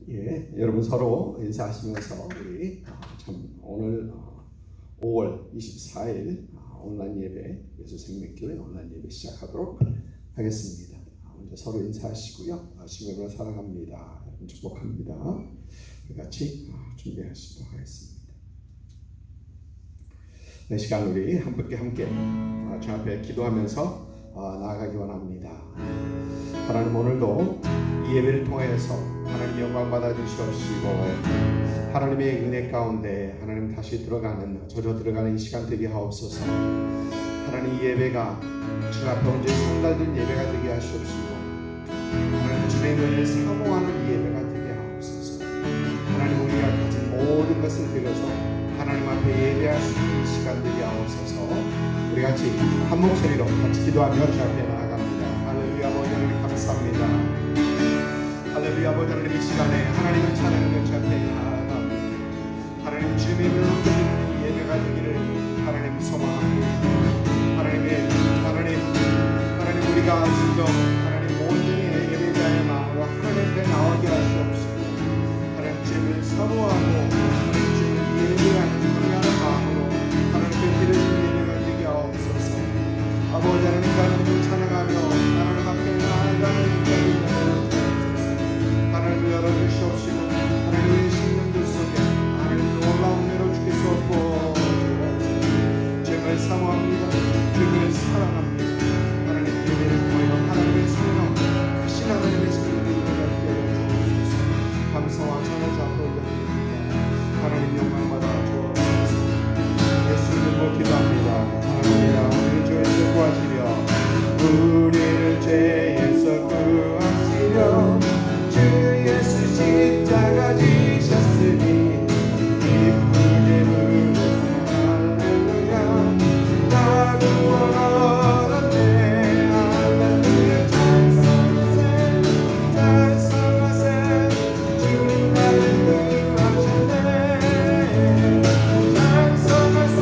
예, 여러분 서로 인사하시면서 우리 참 오늘 5월 24일 온라인 예배 예수생명교회 온라인 예배 시작하도록 하겠습니다. 먼저 서로 인사하시고요. 주님을 사랑합니다. 축복합니다. 같이 준비하시도록 하겠습니다. 이 시간 우리 함께 주 앞에 기도하면서 나아가기 원합니다. 하나님, 오늘도 이 예배를 통해서 하나님 영광 받아 주시옵시고 하나님의 은혜 가운데 하나님 다시 젖어 들어가는 이 시간 되게 하옵소서. 하나님, 이 예배가 주 앞에 온전히 성달된 예배가 되게 하시옵시고 하나님 주님을 사모하는 이 예배가 되게 하옵소서. 하나님, 우리가 가진 모든 것을 들여서 하나님 앞에 예배할 수 있는 이 시간 되게 하옵소서. 우리 같이 한 목소리로 같이 기도하며 주 앞에 나아갑니다. 할렐루야. 아버지 하나님 감사합니다. 할렐루야. 아버지 하나님 이 시간에 하나님을 찬양하며 주 앞에 나아갑니다. 하나님 주님의 이름을 높여드리는 이 예배가 되기를 하나님 소망합니다. 하나님 우리가 지금 하나님 온전히 예배자의 마음으로 하나님 앞에 나오게 하시옵시고 하나님 주님을 사모하고 하나님 주님을 예배하는 경외하는 마음으로 하나님 앞에 드리는 예배가 되게 하옵소서. 아버지 하나님 하나님을 찬양하며 하나님 앞에 나아가는 하나님을 열어주시옵시고 하나님의 심령들 속에 하나님 놀라운 은혜로 주께서 부어주옵소서. 주님을 사모합니다. 주님을 사랑합니다. 하나님 예배를 통하여 하나님의 성령 크신 하나님의 성령을 일어나게 해주옵소서. 감사와 찬양 앞으로 올려드립니다. 하나님 영광 받아 주옵소서. 예수 이름으로 기도합니다. 하나님이라 우리 죄에서 구하시려 우리를 죄에서 구하시려 주 예수 십자가 지셨으니 기쁘게 부르세 할렐루야. 나 구원 얻었네 할렐루야. 찬송하세 주님 나를 구하셨네. 찬송하세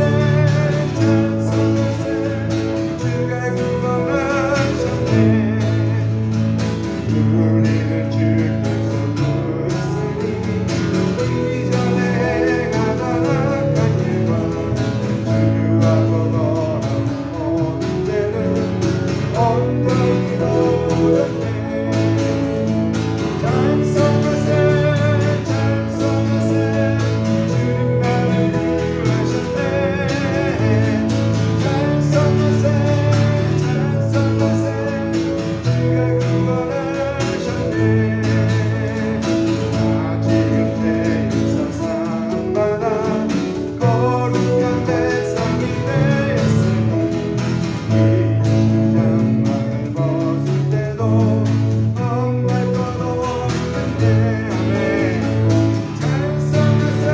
주가 구원하셨네. 우리는 주께서 부르시니 이전에 가난 길과 주하고 걸어온 모든 죄는 온전히 이루었네. 찬송하세 주님 나를 구하셨네. 찬송하세 주가 구원하셨네. 아직은 죄에서 사함받아 거룩한 대상이 되었으니 이 장막을 벗을 때도 겁날 것 없는데. 아멘. 찬송하세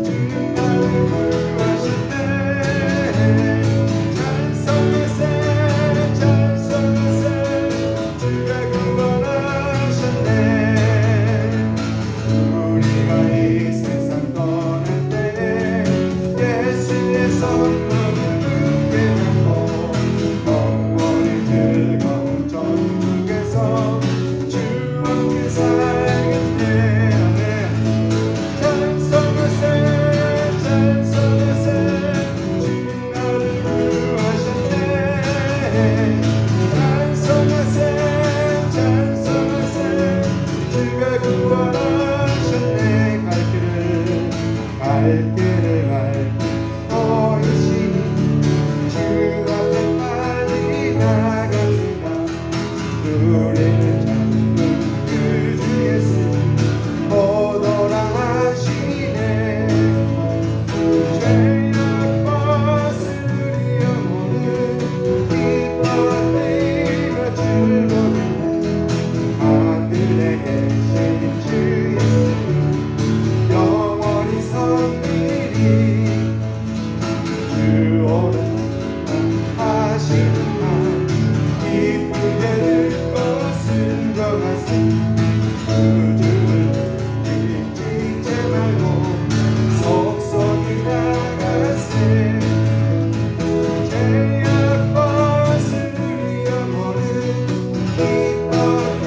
주님 나를 구하셨네. 찬송하세 주가 구원하셨네. 우리가 이 세상 떠날 때에 예수의 손목을 굳게 잡고 영원히 즐거운 천국에서 주와 함께 살겠네. 아멘. 찬송하세 주님 나를 구하셨네. 찬송하세 주가 구원하셨네. 갈 길을 보이시니 주 앞에 빨리 나갑시다. 우리는 자꾸 그 주 예수 오더라 하시네. 죄악 벗을 우리 영혼은 기뻐하며 즐거우네. 하늘에 계신 주 예수 영원히 선미리 주 오는 하시는 말 기쁘게 듣고 순종하세. 주를 잊지 말고 속속이 나가세. 죄악 벗을 우리 영혼은 기뻐하며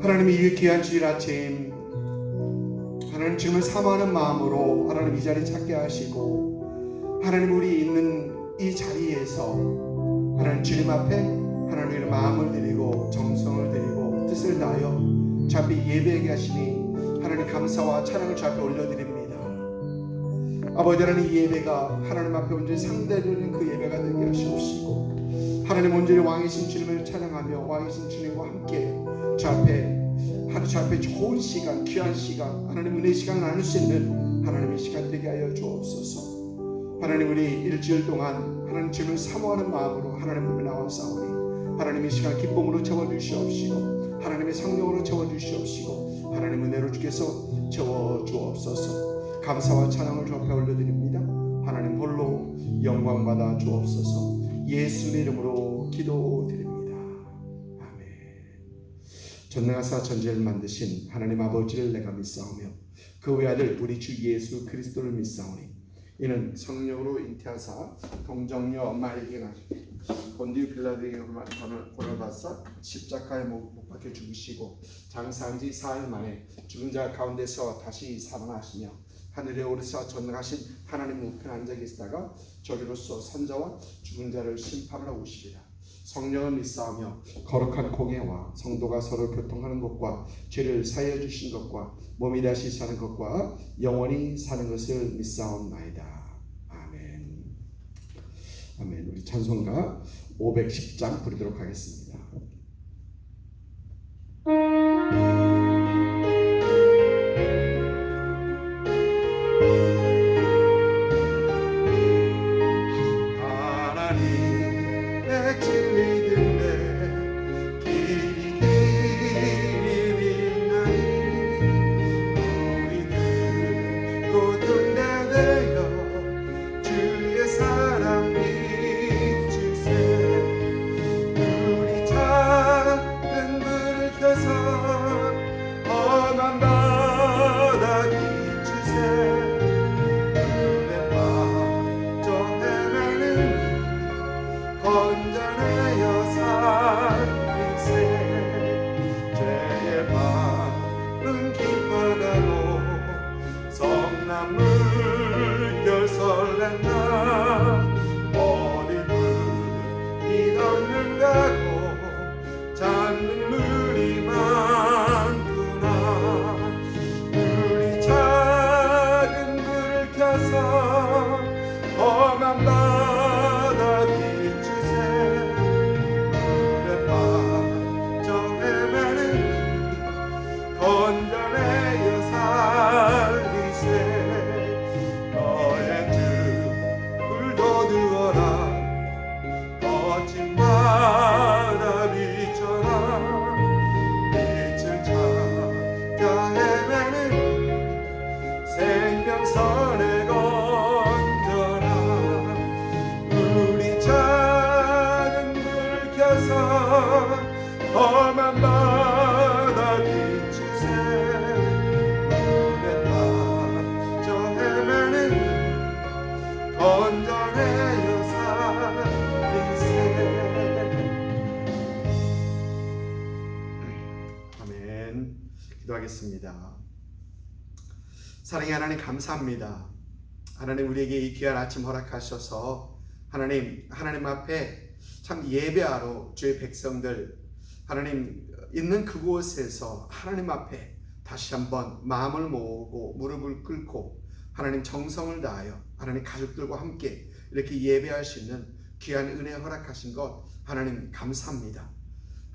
하나님 이 귀한 주일 아침 하나님 주님을 사모하는 마음으로 하나님 이 자리 찾게 하시고 하나님 우리 있는 이 자리에서 하나님 주님 앞에 하나님의 마음을 드리고 정성을 드리고 뜻을 다하여 주 앞에 예배하게 하시니 하나님 감사와 찬양을 주 앞에 올려드립니다. 아버지 하나님 이 예배가 하나님 앞에 온전히 상대되는 그 예배가 되게 하시옵시고 하나님 온전히 왕이신 주님을 찬양하며 왕이신 주님과 함께 주 앞에 하루 주 앞에 좋은 시간 귀한 시간 하나님 은혜의 시간을 나눌 수 있는 하나님의 시간 되게 하여 주옵소서. 하나님 우리 일주일 동안 하나님 주님을 사모하는 마음으로 하나님 앞에 나와싸우니 하나님의 시간 기쁨으로 채워주시옵시고 하나님의 성령으로 채워주시옵시고 하나님 은혜로 주께서 채워주옵소서. 감사와 찬양을 주 앞에 올려드립니다. 하나님 홀로 영광받아 주옵소서. 예수의 이름으로 기도드립니다. 아멘. 전능하사 전지를 만드신 하나님 아버지를 내가 믿사오며 그 외아들 우리 주 예수 그리스도를 믿사오니 이는 성령으로 잉태하사 동정녀 마리아에게 나시고 본디오 빌라도에게 고난받사 십자가에 못 박혀 죽으시고 장사한 지 4일 만에 죽은 자 가운데서 다시 살아나시며 하늘에 오르사 전능하신 하나님 우편에 앉아 계시다가 저리로서 산자와 죽은 자를 심판하러 오시리라. 성령을 믿사오며 거룩한 공예와 성도가 서로 교통하는 것과 죄를 사하여 주신 것과 몸이 다시 사는 것과 영원히 사는 것을 믿사옵나이다. 아멘. 아멘. 우리 찬송가 510장 부르도록 하겠습니다. 험한 바다 비추세 물에 빠져 헤매는 건전의 여사리세. 아멘. 기도하겠습니다. 사랑의 하나님 감사합니다. 하나님 우리에게 이 귀한 아침 허락하셔서 하나님 앞에 참 예배하러 주의 백성들 하나님 있는 그곳에서 하나님 앞에 다시 한번 마음을 모으고 무릎을 꿇고 하나님 정성을 다하여 하나님 가족들과 함께 이렇게 예배할 수 있는 귀한 은혜 허락하신 것 하나님 감사합니다.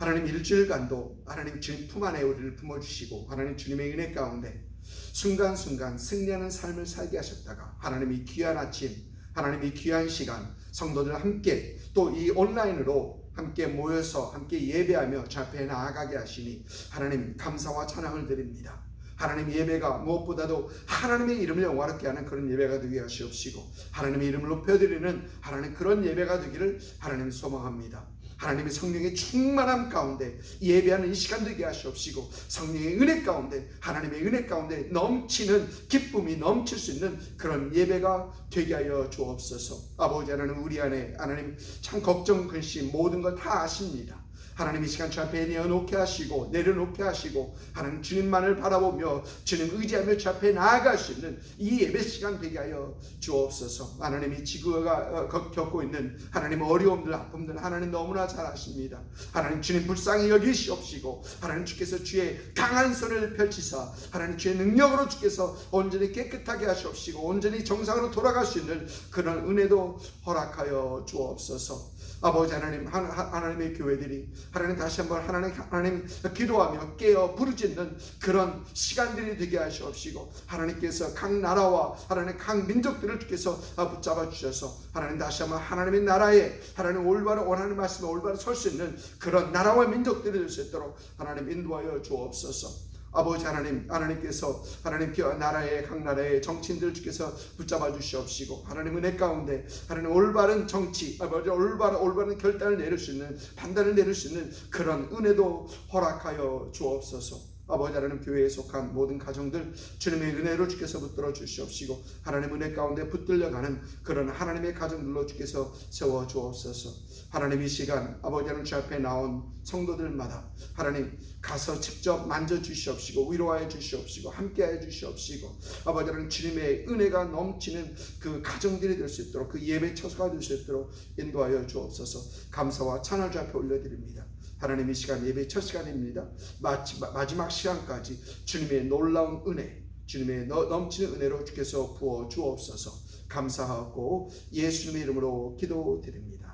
하나님 일주일간도 하나님 주님 품 안에 우리를 품어주시고 하나님 주님의 은혜 가운데 순간순간 승리하는 삶을 살게 하셨다가 하나님이 귀한 아침, 하나님이 귀한 시간 성도들 함께 또 이 온라인으로 함께 모여서 함께 예배하며 주 앞에 나아가게 하시니 하나님 감사와 찬양을 드립니다. 하나님 예배가 무엇보다도 하나님의 이름을 영화롭게 하는 그런 예배가 되게 하시옵시고 하나님의 이름을 높여드리는 하나님 그런 예배가 되기를 하나님 소망합니다. 하나님의 성령의 충만함 가운데 예배하는 이 시간 되게 하시옵시고 성령의 은혜 가운데 하나님의 은혜 가운데 넘치는 기쁨이 넘칠 수 있는 그런 예배가 되게 하여 주옵소서. 아버지 하나님 우리 안에 하나님 참 걱정 근심 모든 걸 다 아십니다. 하나님 이 시간 주 앞에 내어놓게 하시고 내려놓게 하시고 하나님 주님만을 바라보며 주님 의지하며 주 앞에 나아갈 수 있는 이 예배 시간 되게 하여 주옵소서. 하나님 이 지구가 겪고 있는 하나님 어려움들 아픔들 하나님 너무나 잘 아십니다. 하나님 주님 불쌍히 여기시옵시고 하나님 주께서 주의 강한 손을 펼치사 하나님 주의 능력으로 주께서 온전히 깨끗하게 하시옵시고 온전히 정상으로 돌아갈 수 있는 그런 은혜도 허락하여 주옵소서. 아버지 하나님 하나님의 교회들이 하나님 다시 한번 하나님 기도하며 깨어 부르짖는 그런 시간들이 되게 하시옵시고 하나님께서 각 나라와 하나님 각 민족들을 주께서 붙잡아 주셔서 하나님 다시 한번 하나님의 나라에 하나님 올바른 원하는 말씀에 올바로 설 수 있는 그런 나라와 민족들이 될 수 있도록 하나님 인도하여 주옵소서. 아버지 하나님께서 하나님 나라의 각 나라의 정치인들 주께서 붙잡아 주시옵시고 하나님 은혜 가운데 하나님 올바른 정치 올바른 결단을 내릴 수 있는 판단을 내릴 수 있는 그런 은혜도 허락하여 주옵소서. 아버지 하나님 교회에 속한 모든 가정들 주님의 은혜로 주께서 붙들어 주시옵시고 하나님 은혜 가운데 붙들려가는 그런 하나님의 가정들로 주께서 세워 주옵소서. 하나님 이 시간 아버지 하나님 주 앞에 나온 성도들마다 하나님 가서 직접 만져 주시옵시고 위로하여 주시옵시고 함께하여 주시옵시고 아버지 하나님 주님의 은혜가 넘치는 그 가정들이 될 수 있도록 그 예배 처소가 될 수 있도록 인도하여 주옵소서. 감사와 찬양을 주 앞에 올려드립니다. 하나님 이 시간 예배 첫 시간입니다. 마지막 시간까지 주님의 놀라운 은혜 주님의 넘치는 은혜로 주께서 부어 주옵소서. 감사하고 예수님의 이름으로 기도드립니다.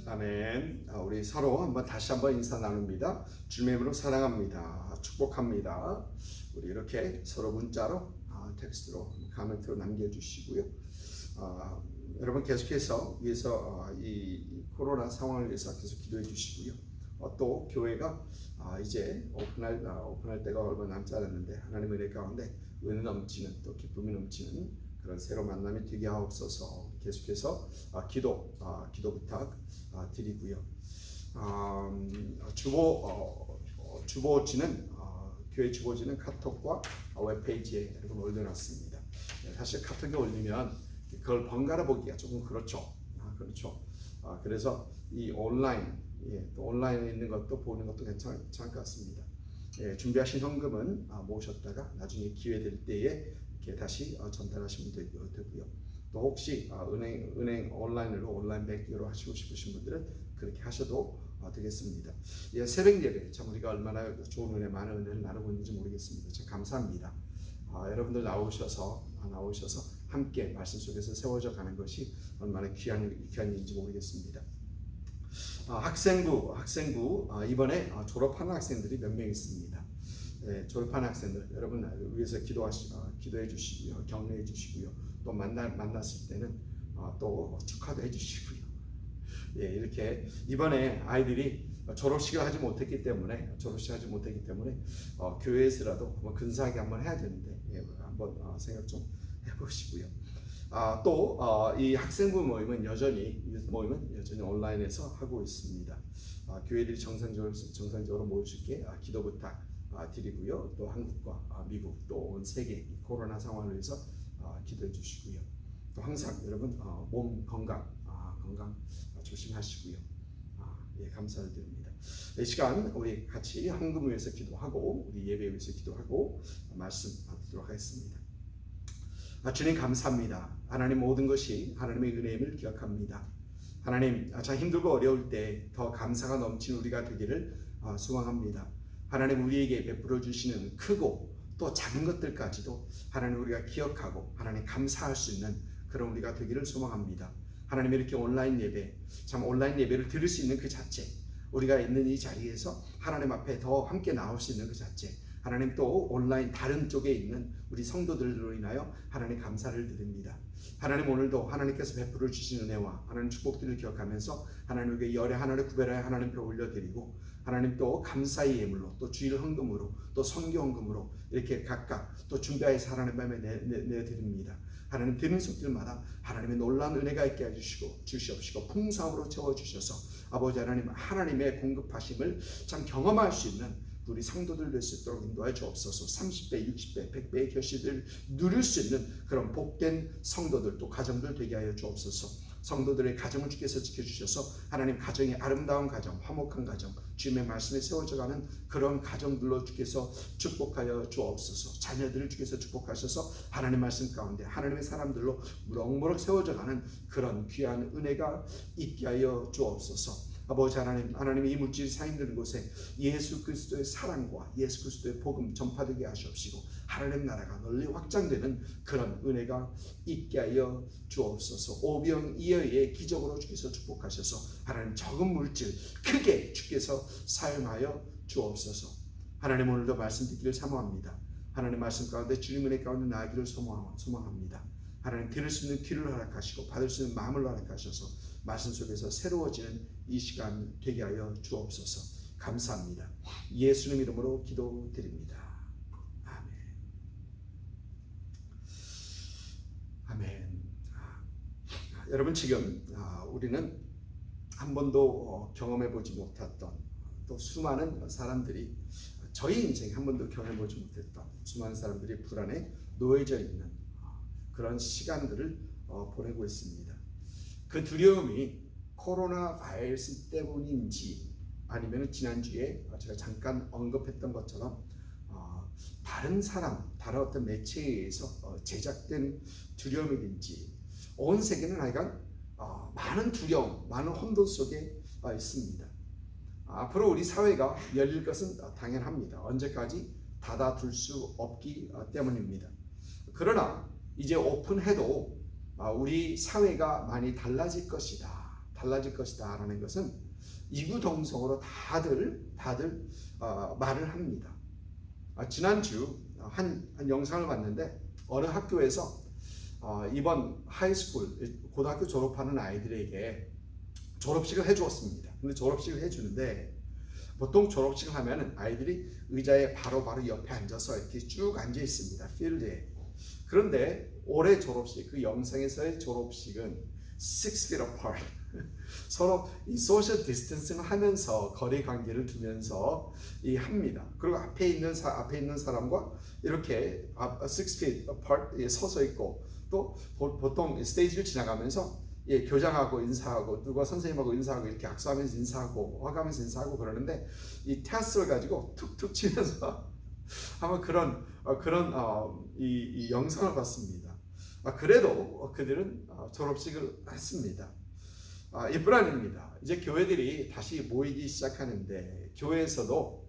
아멘. 우리 서로 다시 한번 인사 나눕니다. 주님의 이름으로 사랑합니다. 축복합니다. 우리 이렇게 서로 문자로 텍스트로 코멘트로 남겨주시고요. 여러분 계속해서 위해서 이 코로나 상황을 위해서 계속 기도해 주시고요. 또 교회가 이제 오픈할 때가 얼마 남지 않았는데 하나님의 은혜 가운데 은혜 넘치는 또 기쁨이 넘치는 그런 새로운 만남이 되게 하옵소서. 계속해서 기도 부탁 드리고요. 주보지는 교회 주보지는 카톡과 웹페이지에 여러분 올려놨습니다. 사실 카톡에 올리면 그걸 번갈아 보기가 조금 그렇죠. 그래서 이 또 온라인에 있는 것도 보는 것도 괜찮을 것 같습니다. 준비하신 헌금은 모으셨다가 나중에 기회 될 때에 이렇게 다시 전달하시면 되고요. 또 혹시 은행 온라인으로 온라인 뱅킹으로 하시고 싶으신 분들은 그렇게 하셔도 되겠습니다. 새벽 예배 참 우리가 얼마나 좋은 은혜 많은 은혜를 나누고 있는지 모르겠습니다. 참 감사합니다. 여러분들 나오셔서 함께 말씀 속에서 세워져 가는 것이 얼마나 귀한 일인지 모르겠습니다. 학생부 이번에 졸업하는 학생들이 몇 명 있습니다. 졸업하는 학생들 여러분 위해서 기도해 주시고요, 격려해 주시고요. 또 만났을 때는 또 축하도 해 주시고요. 이렇게 이번에 아이들이 졸업식을 하지 못했기 때문에 교회에서라도 근사하게 한번 해야 되는데 한번 생각 좀 해보시고요. 또 이 학생부 모임은 여전히 온라인에서 하고 있습니다. 교회들이 정상적으로 모일 수 있게 기도 부탁 드리고요. 또 한국과 미국 또 온 세계 코로나 상황을 위해서 기도해 주시고요. 또 항상 여러분 몸 건강 조심하시고요. 감사를 드립니다. 이 시간 우리 같이 헌금을 위해서 기도하고 우리 예배를 위해서 기도하고 말씀 받도록 하겠습니다. 주님 감사합니다. 하나님 모든 것이 하나님의 은혜임을 기억합니다. 하나님 참 힘들고 어려울 때 더 감사가 넘치는 우리가 되기를 소망합니다. 하나님 우리에게 베풀어 주시는 크고 또 작은 것들까지도 하나님 우리가 기억하고 하나님 감사할 수 있는 그런 우리가 되기를 소망합니다. 하나님 이렇게 온라인 예배, 참 온라인 예배를 들을 수 있는 그 자체, 우리가 있는 이 자리에서 하나님 앞에 더 함께 나올 수 있는 그 자체, 하나님 또 온라인 다른 쪽에 있는 우리 성도들로 인하여 하나님 감사를 드립니다. 하나님 오늘도 하나님께서 베풀어 주신 은혜와 하나님 축복들을 기억하면서 하나님께 열의 하나를 구별하여 하나님께 올려드리고 하나님 또 감사의 예물로 또 주일 헌금으로 또 선교 헌금으로 이렇게 각각 또 준비하여서 하나님 앞에 내드립니다. 하나님 드는 손길마다 하나님의 놀라운 은혜가 있게 해주시고 주시옵시고 풍성으로 채워주셔서 아버지 하나님 하나님의 공급하심을 참 경험할 수 있는 우리 성도들 될 수 있도록 인도하여 주옵소서. 30배, 60배, 100배의 결실을 누릴 수 있는 그런 복된 성도들 또 가정들 되게 하여 주옵소서. 성도들의 가정을 주께서 지켜주셔서 하나님 가정의 아름다운 가정, 화목한 가정, 주님의 말씀에 세워져가는 그런 가정들로 주께서 축복하여 주옵소서. 자녀들을 주께서 축복하셔서 하나님 말씀 가운데 하나님의 사람들로 무럭무럭 세워져가는 그런 귀한 은혜가 있게 하여 주옵소서. 아버지 하나님, 하나님의 이 물질이 사용되는 곳에 예수 그리스도의 사랑과 예수 그리스도의 복음 전파되게 하시옵시고 하나님 나라가 널리 확장되는 그런 은혜가 있게 하여 주옵소서. 오병이어의 기적으로 주께서 축복하셔서 하나님 적은 물질 크게 주께서 사용하여 주옵소서. 하나님 오늘도 말씀 듣기를 사모합니다. 하나님 말씀 가운데 주님 은혜 가운데 나아가기를 소망합니다. 하나님 들을 수 있는 귀를 허락하시고 받을 수 있는 마음을 허락하셔서 말씀 속에서 새로워지는 이 시간 되게 하여 주옵소서. 감사합니다. 예수님 이름으로 기도드립니다. 아멘. 아멘. 여러분 지금 우리는 한 번도 경험해보지 못했던 또 수많은 사람들이 저희 인생 한 번도 경험해보지 못했던 수많은 사람들이 불안에 놓여져 있는 그런 시간들을 보내고 있습니다. 그 두려움이 코로나 바이러스 때문인지 아니면 지난주에 제가 잠깐 언급했던 것처럼 다른 사람, 다른 어떤 매체에 의해서 제작된 두려움이든지 온 세계는 하여간 많은 두려움, 많은 혼돈 속에 있습니다. 앞으로 우리 사회가 열릴 것은 당연합니다. 언제까지 닫아둘 수 없기 때문입니다. 그러나 이제 오픈해도 우리 사회가 많이 달라질 것이다 라는 것은 이구동성으로 다들 말을 합니다. 지난주 한 영상을 봤는데 어느 학교에서 이번 하이스쿨 고등학교 졸업하는 아이들에게 졸업식을 해주었습니다. 근데 졸업식을 해주는데 보통 졸업식을 하면 아이들이 의자에 바로 옆에 앉아서 이렇게 쭉 앉아 있습니다. 필드에. 그런데 올해 졸업식, 그 영상에서의 졸업식은 6 feet apart. 서로 이 소셜 디스턴싱을 하면서 거리 관계를 두면서 합니다. 그리고 앞에 있는 사람과 이렇게 6 feet apart 서서 있고 또 보통 스테이지를 지나가면서 교장하고 인사하고 누가 선생님하고 인사하고 이렇게 악수하면서 인사하고 화가면서 인사하고 그러는데 이 테스트를 가지고 툭툭 치면서 아마 그런 이 영상을 봤습니다. 그래도 그들은 졸업식을 했습니다. 이뿐 아닙니다. 이제 교회들이 다시 모이기 시작하는데 교회에서도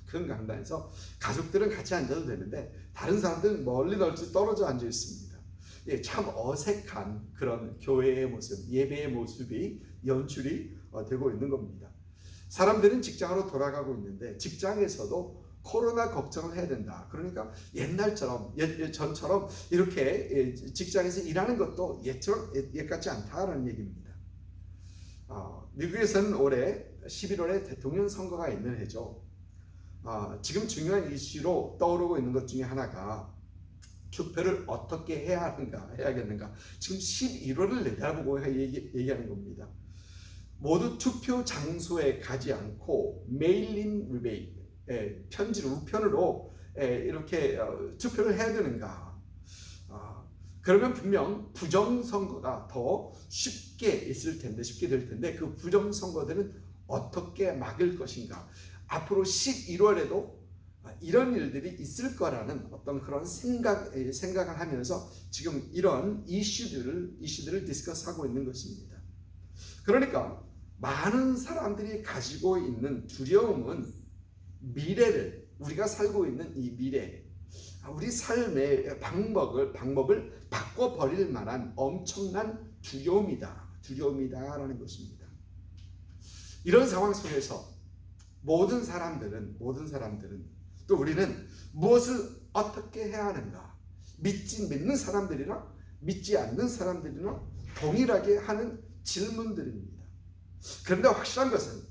큰 강단에서 가족들은 같이 앉아도 되는데 다른 사람들은 멀리 떨어져 앉아 있습니다. 참 어색한 그런 교회의 모습, 예배의 모습이 연출이 되고 있는 겁니다. 사람들은 직장으로 돌아가고 있는데 직장에서도 코로나 걱정을 해야 된다. 그러니까 전처럼 이렇게 직장에서 일하는 것도 옛 같지 않다라는 얘기입니다. 미국에서는 올해 11월에 대통령 선거가 있는 해죠. 지금 중요한 이슈로 떠오르고 있는 것 중에 하나가 투표를 어떻게 해야겠는가. 지금 11월을 내다보고 얘기하는 겁니다. 모두 투표 장소에 가지 않고 메일인 리베이트, 편지로 우편으로 이렇게 투표를 해야 되는가. 그러면 분명 부정선거가 더 쉽게 될 텐데 그 부정선거들은 어떻게 막을 것인가, 앞으로 11월에도 이런 일들이 있을 거라는 어떤 그런 생각을 하면서 지금 이런 이슈들을 디스커스하고 있는 것입니다. 그러니까 많은 사람들이 가지고 있는 두려움은 미래를, 우리가 살고 있는 이 미래, 우리 삶의 방법을 바꿔버릴 만한 엄청난 두려움이다라는 것입니다. 이런 상황 속에서 모든 사람들은 또 우리는 무엇을 어떻게 해야 하는가, 믿는 사람들이나 믿지 않는 사람들이나 동일하게 하는 질문들입니다. 그런데 확실한 것은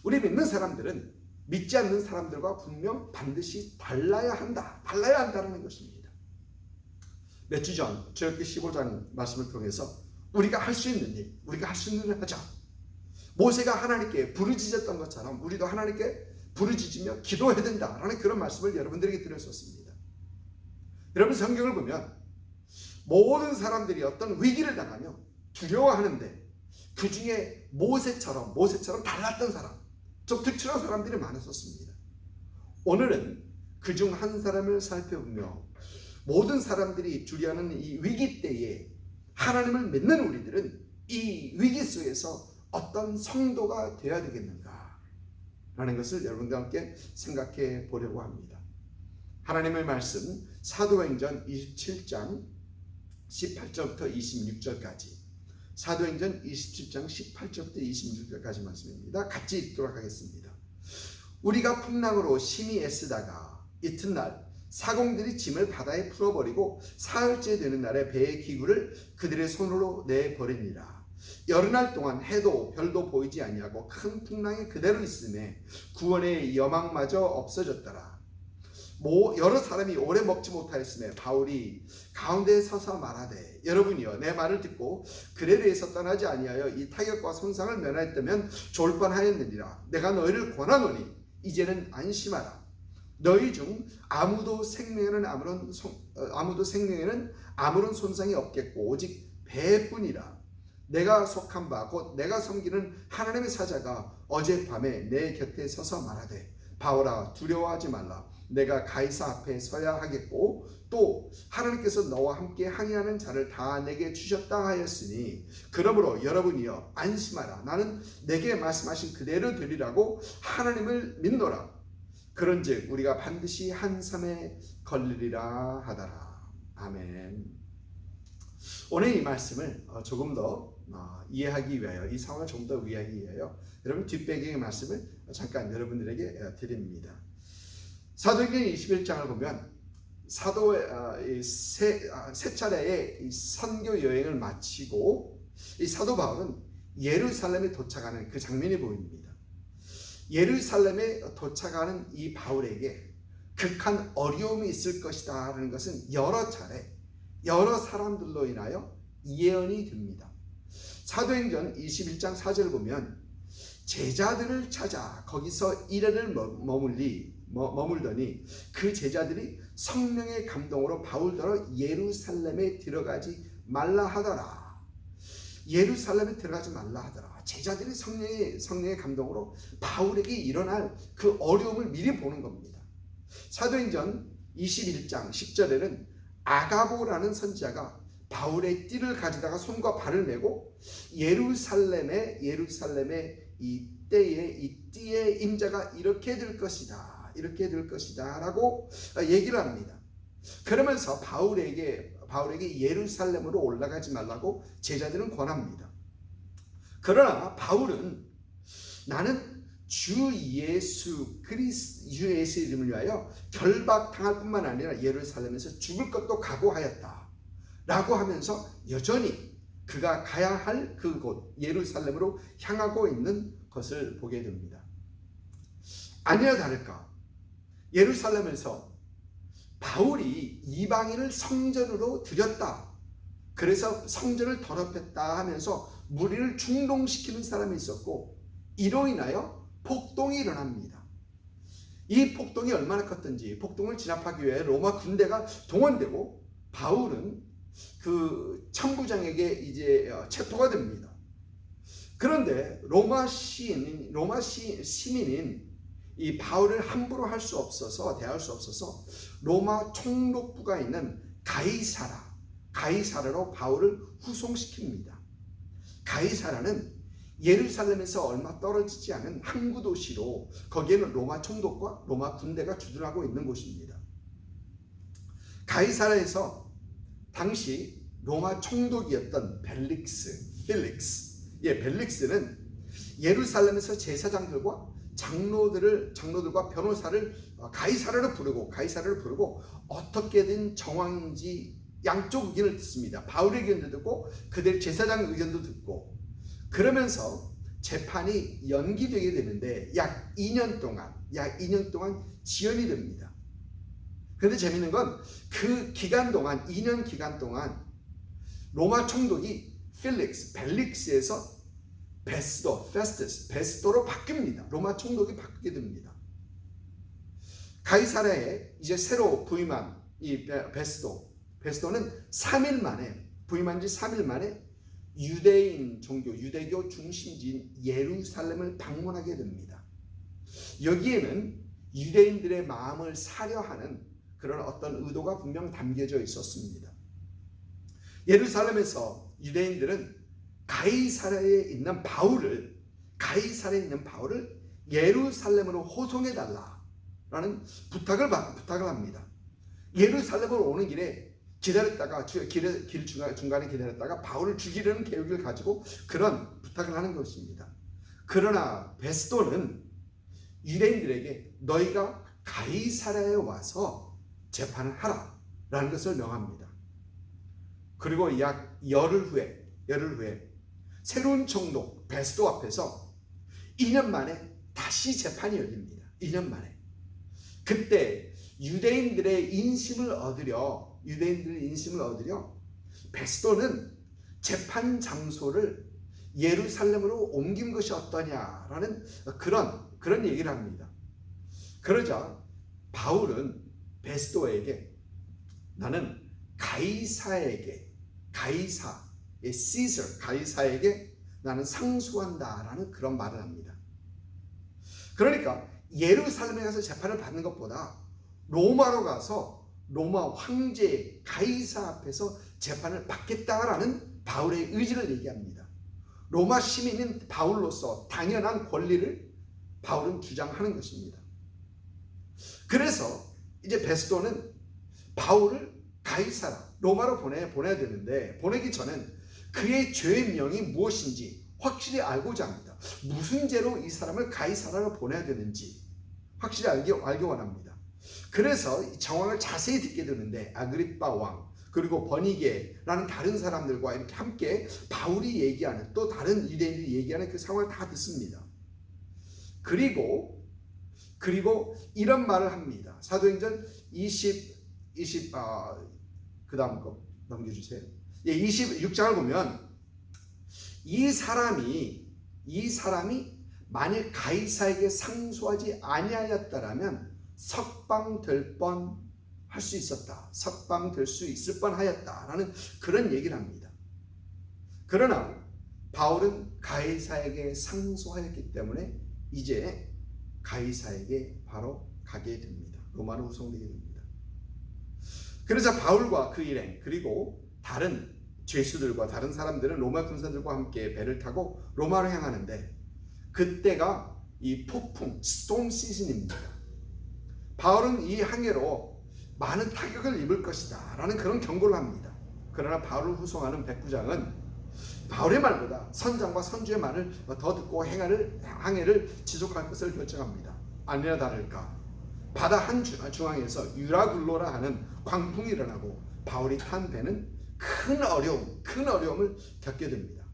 우리 믿는 사람들은 믿지 않는 사람들과 분명 반드시 달라야 한다는 것입니다. 몇 주 전 출애굽기 15장 말씀을 통해서 우리가 할 수 있는 일을 하자. 모세가 하나님께 부르짖었던 것처럼 우리도 하나님께 부르짖으며 기도해야 된다라는 그런 말씀을 여러분들에게 드렸었습니다. 여러분, 성경을 보면 모든 사람들이 어떤 위기를 당하며 두려워하는데 그 중에 모세처럼 달랐던 사람, 좀 특출한 사람들이 많았었습니다. 오늘은 그중 한 사람을 살펴보며 모든 사람들이 두려워하는 이 위기 때에 하나님을 믿는 우리들은 이 위기 속에서 어떤 성도가 되어야 되겠는가 라는 것을 여러분과 함께 생각해 보려고 합니다. 하나님의 말씀 사도행전 27장 18절부터 26절까지, 사도행전 27장 18절부터 26절까지 말씀입니다. 같이 읽도록 하겠습니다. 우리가 풍랑으로 심히 애쓰다가 이튿날 사공들이 짐을 바다에 풀어버리고 사흘째 되는 날에 배의 기구를 그들의 손으로 내버리니라. 여름날 동안 해도 별도 보이지 아니하고 큰 풍랑이 그대로 있음에 구원의 여망마저 없어졌더라. 여러 사람이 오래 먹지 못하였음에 바울이 가운데에 서서 말하되, 여러분이여 내 말을 듣고 그레르에서 떠나지 아니하여 이 타격과 손상을 면하였다면 좋을 뻔하였느니라. 내가 너희를 권하노니 이제는 안심하라. 너희 중 아무도 생명에는 아무런 손상이 없겠고 오직 배뿐이라. 내가 속한 바 곧 내가 섬기는 하나님의 사자가 어젯밤에 내 곁에 서서 말하되, 바울아 두려워하지 말라. 내가 가이사 앞에 서야 하겠고 또 하나님께서 너와 함께 항의하는 자를 다 내게 주셨다 하였으니 그러므로 여러분이여 안심하라. 나는 내게 말씀하신 그대로 되리라고 하나님을 믿노라. 그런즉 우리가 반드시 한 삶에 걸리리라 하더라. 아멘. 오늘 이 말씀을 조금 더 이해하기 위하여, 이 상황을 조금 더 이해하기 위하여 여러분 뒷배경의 말씀을 잠깐 여러분들에게 드립니다. 사도행전 21장을 보면 사도의 세 차례의 선교 여행을 마치고 이 사도 바울은 예루살렘에 도착하는 그 장면이 보입니다. 예루살렘에 도착하는 이 바울에게 극한 어려움이 있을 것이다 라는 것은 여러 차례 여러 사람들로 인하여 예언이 됩니다. 사도행전 21장 4절을 보면 제자들을 찾아 거기서 이래를 머물더니 그 제자들이 성령의 감동으로 바울더러 예루살렘에 들어가지 말라 하더라. 예루살렘에 들어가지 말라 하더라. 제자들이 성령의 감동으로 바울에게 일어날 그 어려움을 미리 보는 겁니다. 사도행전 21장 10절에는 아가보라는 선지자가 바울의 띠를 가지다가 손과 발을 메고 예루살렘에 이 띠의 임자가 이렇게 될 것이다 라고 얘기를 합니다. 그러면서 바울에게 예루살렘으로 올라가지 말라고 제자들은 권합니다. 그러나 바울은 나는 주 예수 이름을 위하여 결박당할 뿐만 아니라 예루살렘에서 죽을 것도 각오하였다 라고 하면서 여전히 그가 가야 할 그곳 예루살렘으로 향하고 있는 것을 보게 됩니다. 아니나 다를까 예루살렘에서 바울이 이방인을 성전으로 들였다, 그래서 성전을 더럽혔다 하면서 무리를 충동시키는 사람이 있었고 이로 인하여 폭동이 일어납니다. 이 폭동이 얼마나 컸던지 폭동을 진압하기 위해 로마 군대가 동원되고 바울은 그 참부장에게 이제 체포가 됩니다. 그런데 로마 시민인 이 바울을 함부로 할 수 없어서, 대할 수 없어서 로마 총독부가 있는 가이사라로 바울을 후송시킵니다. 가이사라는 예루살렘에서 얼마 떨어지지 않은 항구 도시로, 거기에는 로마 총독과 로마 군대가 주둔하고 있는 곳입니다. 가이사라에서 당시 로마 총독이었던 벨릭스는 예루살렘에서 제사장들과 장로들과 변호사를 가이사라를 부르고 어떻게든 정황인지 양쪽 의견을 듣습니다. 바울의 의견도 듣고 그들 제사장 의견도 듣고, 그러면서 재판이 연기되게 되는데 약 2년 동안 지연이 됩니다. 그런데 재밌는 건 그 기간 동안, 2년 기간 동안 로마 총독이 벨릭스에서 베스도로 바뀝니다. 로마 총독이 바뀌게 됩니다. 가이사라에 이제 새로 부임한 이 베스도는 3일 만에, 부임한 지 3일 만에 유대교 중심지인 예루살렘을 방문하게 됩니다. 여기에는 유대인들의 마음을 사려 하는 그런 어떤 의도가 분명 담겨져 있었습니다. 예루살렘에서 유대인들은 가이사라에 있는 바울을 예루살렘으로 호송해 달라라는 부탁을 합니다. 예루살렘으로 오는 길에 기다렸다가 길 중간에 기다렸다가 바울을 죽이려는 계획을 가지고 그런 부탁을 하는 것입니다. 그러나 베스도는 유대인들에게 너희가 가이사라에 와서 재판을 하라라는 것을 명합니다. 그리고 약 열흘 후에 새로운 총독 베스도 앞에서 2년 만에 다시 재판이 열립니다. 2년 만에. 그때 유대인들의 인심을 얻으려 베스도는 재판 장소를 예루살렘으로 옮긴 것이 어떠냐라는 그런 얘기를 합니다. 그러자 바울은 베스도에게 나는 가이사에게 나는 상소한다라는 그런 말을 합니다. 그러니까 예루살렘에 가서 재판을 받는 것보다 로마로 가서 로마 황제 가이사 앞에서 재판을 받겠다라는 바울의 의지를 얘기합니다. 로마 시민인 바울로서 당연한 권리를 바울은 주장하는 것입니다. 그래서 이제 베스도는 바울을 로마로 보내야 되는데, 보내기 전엔 그의 죄의 명이 무엇인지 확실히 알고자 합니다. 무슨 죄로 이 사람을 가이사라로 보내야 되는지 확실히 알기 원합니다. 그래서 이 정황을 자세히 듣게 되는데 아그리빠 왕 그리고 버니게라는 다른 사람들과 이렇게 함께 바울이 얘기하는, 또 다른 유대인들이 얘기하는 그 상황을 다 듣습니다. 그리고 이런 말을 합니다. 사도행전 그 다음 거 넘겨주세요. 26장을 보면 이 사람이 만일 가이사에게 상소하지 아니하였다라면 석방될 수 있을 뻔하였다라는 그런 얘기를 합니다. 그러나 바울은 가이사에게 상소하였기 때문에 이제 가이사에게 바로 가게 됩니다. 로마로 후송되게 됩니다. 그래서 바울과 그 일행 그리고 다른 죄수들과 다른 사람들은 로마 군사들과 함께 배를 타고 로마로 향하는데, 그때가 이 폭풍 스톰 시즌입니다. 바울은 이 항해로 많은 타격을 입을 것이다 라는 그런 경고를 합니다. 그러나 바울을 후송하는 백부장은 바울의 말보다 선장과 선주의 말을 더 듣고 항해를 지속할 것을 결정합니다. 아니나 다를까 바다 한 중앙에서 유라굴로라 하는 광풍이 일어나고 바울이 탄 배는 큰 어려움을 겪게 됩니다.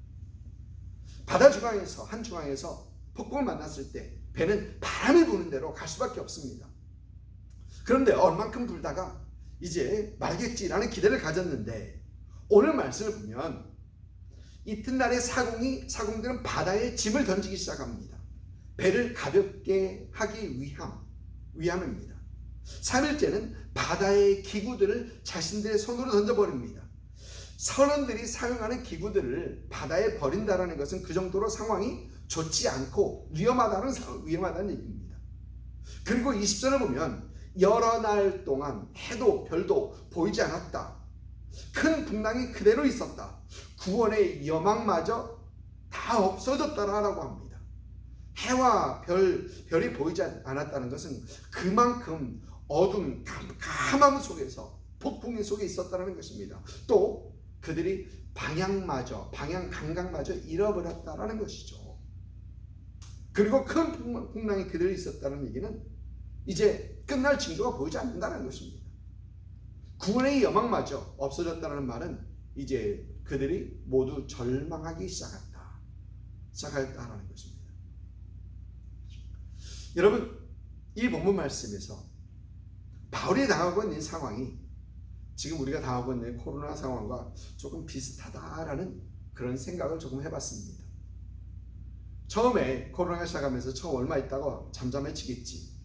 바다 한 중앙에서 폭풍을 만났을 때 배는 바람이 부는 대로 갈 수밖에 없습니다. 그런데 얼만큼 불다가 이제 말겠지라는 기대를 가졌는데, 오늘 말씀을 보면 이튿날에 사공들은 바다에 짐을 던지기 시작합니다. 배를 가볍게 하기 위함입니다. 3일째는 바다의 기구들을 자신들의 손으로 던져버립니다. 선원들이 사용하는 기구들을 바다에 버린다는 것은 그 정도로 상황이 좋지 않고 위험하다는 얘기입니다. 그리고 20절을 보면 여러 날 동안 해도 별도 보이지 않았다. 큰 풍랑이 그대로 있었다. 구원의 여망마저 다 없어졌다라고 합니다. 해와 별이 보이지 않았다는 것은 그만큼 어둠, 깜깜함 속에서, 폭풍 속에 있었다는 것입니다. 또 그들이 방향 감각마저 잃어버렸다라는 것이죠. 그리고 큰 풍랑이 그들이 있었다는 얘기는 이제 끝날 징조가 보이지 않는다는 것입니다. 구원의 여망마저 없어졌다는 말은 이제 그들이 모두 절망하기 시작했다라는 것입니다. 여러분, 이 본문 말씀에서 바울이 당하고 있는 상황이 지금 우리가 당하고 있는 코로나 상황과 조금 비슷하다라는 그런 생각을 조금 해봤습니다. 처음에 코로나가 시작하면서 처음 얼마 있다가 잠잠해지겠지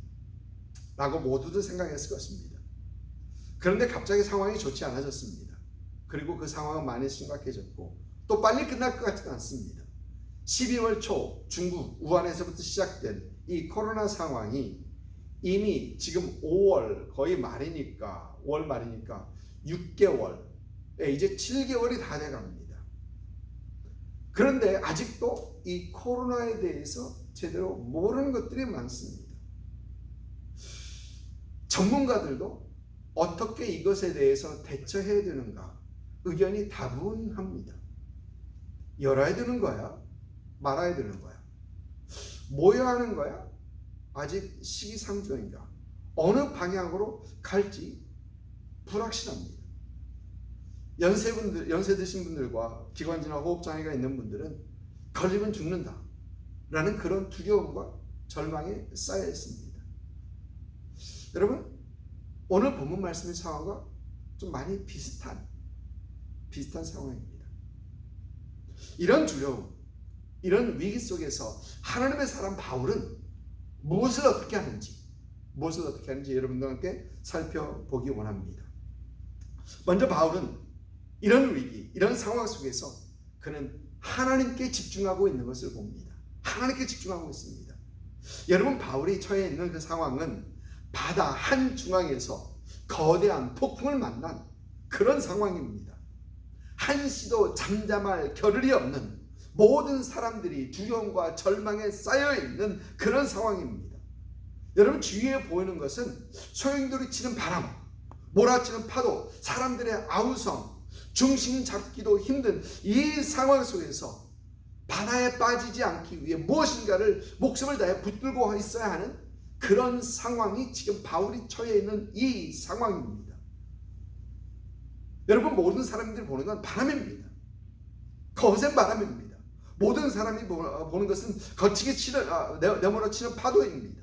라고 모두들 생각했을 것입니다. 그런데 갑자기 상황이 좋지 않아졌습니다. 그리고 그 상황은 많이 심각해졌고 또 빨리 끝날 것 같지는 않습니다. 12월 초 중국 우한에서부터 시작된 이 코로나 상황이 이미 지금 5월 거의 말이니까 5월 말이니까 6개월, 이제 7개월이 다 돼갑니다. 그런데 아직도 이 코로나에 대해서 제대로 모르는 것들이 많습니다. 전문가들도 어떻게 이것에 대해서 대처해야 되는가 의견이 다분합니다. 열어야 되는 거야? 말아야 되는 거야? 모여야 하는 거야? 아직 시기상조인가? 어느 방향으로 갈지 불확실합니다. 연세 드신 분들과 기관지나 호흡장애가 있는 분들은 걸리면 죽는다 라는 그런 두려움과 절망에 쌓여 있습니다. 여러분, 오늘 본문 말씀의 상황과 좀 많이 비슷한 상황입니다. 이런 두려움, 이런 위기 속에서 하나님의 사람 바울은 무엇을 어떻게 하는지 여러분들과 함께 살펴보기 원합니다. 먼저 바울은 이런 위기, 이런 상황 속에서 그는 하나님께 집중하고 있는 것을 봅니다. 하나님께 집중하고 있습니다. 여러분, 바울이 처해 있는 그 상황은 바다 한중앙에서 거대한 폭풍을 만난 그런 상황입니다. 한시도 잠잠할 겨를이 없는 모든 사람들이 두려움과 절망에 쌓여있는 그런 상황입니다. 여러분, 주위에 보이는 것은 소용돌이 치는 바람, 몰아치는 파도, 사람들의 아우성, 중심 잡기도 힘든 이 상황 속에서 바다에 빠지지 않기 위해 무엇인가를 목숨을 다해 붙들고 있어야 하는 그런 상황이 지금 바울이 처해 있는 이 상황입니다. 여러분, 모든 사람들이 보는 건 바람입니다. 거센 바람입니다. 모든 사람이 보는 것은 거치게 내몰아치는 파도입니다.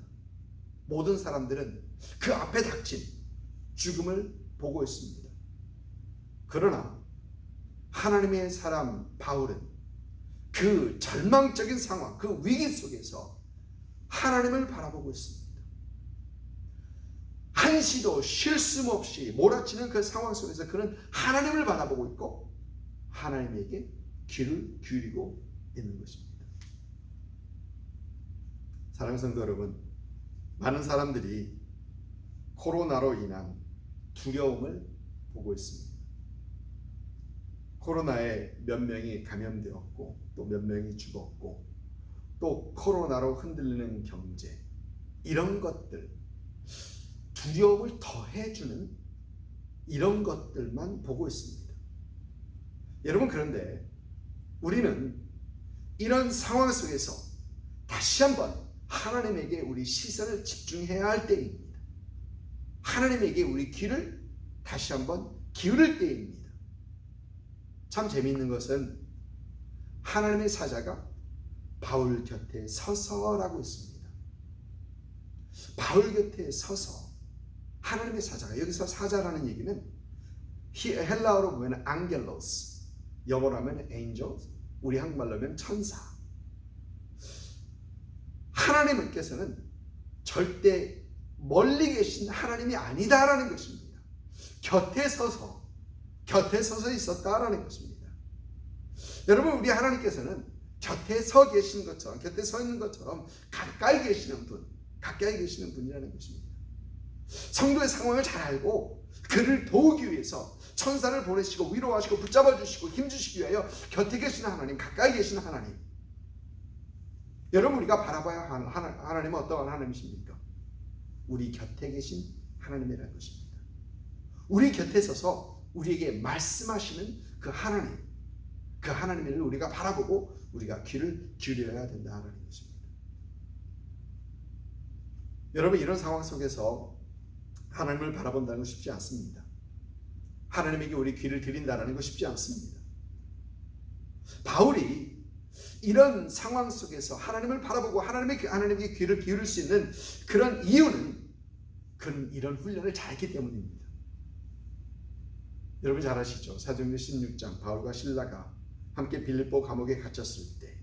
모든 사람들은 그 앞에 닥친 죽음을 보고 있습니다. 그러나 하나님의 사람 바울은 그 절망적인 상황, 그 위기 속에서 하나님을 바라보고 있습니다. 한시도 쉴 틈 없이 몰아치는 그 상황 속에서 그는 하나님을 바라보고 있고 하나님에게 귀를 기울이고 있는 것입니다. 사랑하는 성도 여러분, 많은 사람들이 코로나로 인한 두려움을 보고 있습니다. 코로나에 몇 명이 감염되었고 또 몇 명이 죽었고 또 코로나로 흔들리는 경제, 이런 것들, 두려움을 더해주는 이런 것들만 보고 있습니다. 여러분, 그런데 우리는 이런 상황 속에서 다시 한번 하나님에게 우리 시선을 집중해야 할 때입니다. 하나님에게 우리 귀를 다시 한번 기울일 때입니다. 참 재미있는 것은 하나님의 사자가 바울 곁에 서서라고 있습니다. 바울 곁에 서서 하나님의 사자가, 여기서 사자라는 얘기는 헬라어로 보면 앙겔로스, 영어로 하면 angels, 우리 한국말로 하면 천사. 하나님께서는 절대 멀리 계신 하나님이 아니다라는 것입니다. 곁에 곁에 서서 있었다라는 것입니다. 여러분, 우리 하나님께서는 곁에 서 계시는 것처럼, 곁에 서 있는 것처럼 가까이 계시는 분이라는 것입니다. 성도의 상황을 잘 알고 그를 도우기 위해서 천사를 보내시고 위로하시고 붙잡아 주시고 힘 주시기 위하여 곁에 계시는 하나님, 가까이 계시는 하나님. 여러분, 우리가 바라봐야 하는 하나님은 어떠한 하나님이십니까? 우리 곁에 계신 하나님이라는 것입니다. 우리 곁에 서서 우리에게 말씀하시는 그 하나님을 우리가 바라보고 우리가 귀를 기울여야 된다는 것입니다. 여러분, 이런 상황 속에서 하나님을 바라본다는 건 쉽지 않습니다. 하나님에게 우리 귀를 드린다는 건 쉽지 않습니다. 바울이 이런 상황 속에서 하나님을 바라보고 하나님에게 귀를 기울일 수 있는 그런 이유는 그는 이런 훈련을 잘했기 때문입니다. 여러분 잘 아시죠? 사도행전 16장 바울과 실라가 함께 빌립보 감옥에 갇혔을 때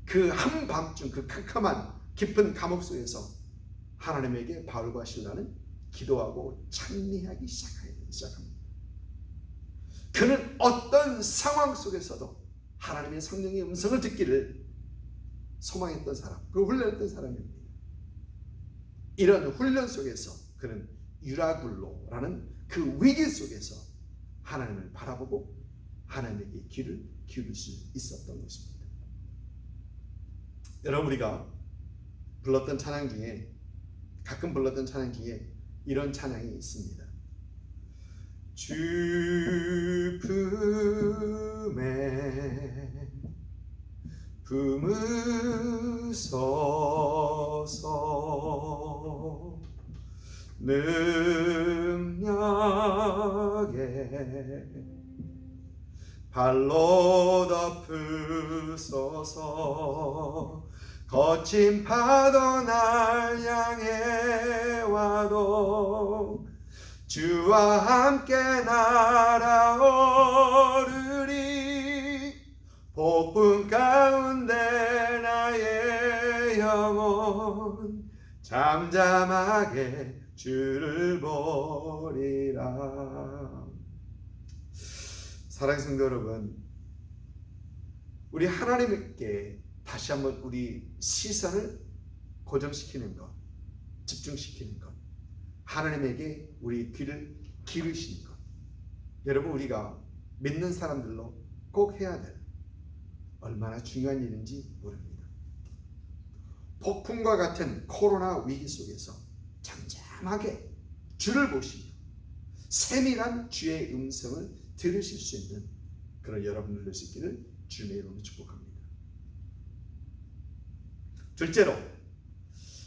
그 한밤중 그 캄캄한 깊은 감옥 속에서 하나님에게 바울과 실라는 기도하고 찬미하기 시작합니다. 그는 어떤 상황 속에서도 하나님의 성령의 음성을 듣기를 소망했던 사람, 그 훈련했던 사람입니다. 이런 훈련 속에서 그는 유라굴로라는 그 위기 속에서 하나님을 바라보고 하나님에게 귀를 기울일 수 있었던 것입니다. 여러분, 우리가 불렀던 찬양 중에, 가끔 불렀던 찬양 중에 이런 찬양이 있습니다. 주 품에 품으소서 능력에 발로 덮으소서 거친 파도 날 향해 와도 주와 함께 날아오르리 폭풍 가운데 나의 영혼 잠잠하게 주를 보리라. 사랑하는 성도 여러분, 우리 하나님께 다시 한번 우리 시선을 고정시키는 것, 집중시키는 것, 하나님에게 우리 귀를 기울이시는 것, 여러분, 우리가 믿는 사람들로 꼭 해야 될 얼마나 중요한 일인지 모릅니다. 폭풍과 같은 코로나 위기 속에서 잠잠하게 주를 보시며 세밀한 주의 음성을 들으실 수 있는 그런 여러분들 될 수 있기를 주님의 이름으로 축복합니다. 둘째로,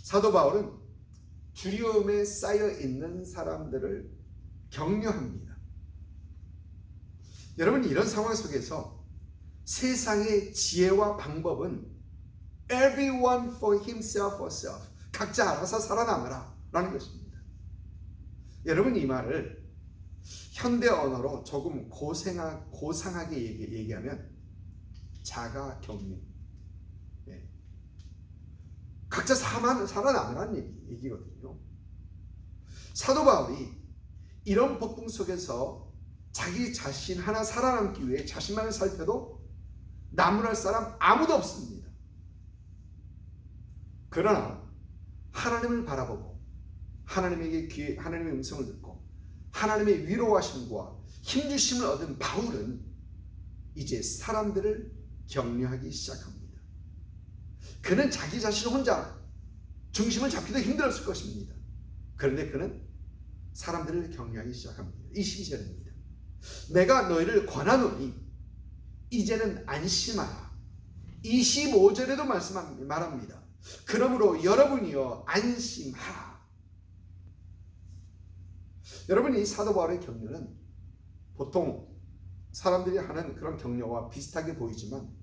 사도 바울은 두려움에 쌓여 있는 사람들을 격려합니다. 여러분, 이런 상황 속에서 세상의 지혜와 방법은 everyone for himself or self, 각자 알아서 살아남으라 라는 것입니다. 여러분, 이 말을 현대 언어로 조금 고상하게 얘기하면 자가 격리, 각자 살아남으라는 얘기거든요. 사도 바울이 이런 폭풍 속에서 자기 자신 하나 살아남기 위해 자신만을 살펴도 나무랄 사람 아무도 없습니다. 그러나 하나님을 바라보고 하나님의 음성을 듣고 하나님의 위로하심과 힘주심을 얻은 바울은 이제 사람들을 격려하기 시작합니다. 그는 자기 자신 혼자 중심을 잡기도 힘들었을 것입니다. 그런데 그는 사람들을 격려하기 시작합니다. 22절입니다. 내가 너희를 권하노니 이제는 안심하라. 25절에도 말합니다. 그러므로 여러분이여 안심하라. 여러분, 이 사도 바울의 격려는 보통 사람들이 하는 그런 격려와 비슷하게 보이지만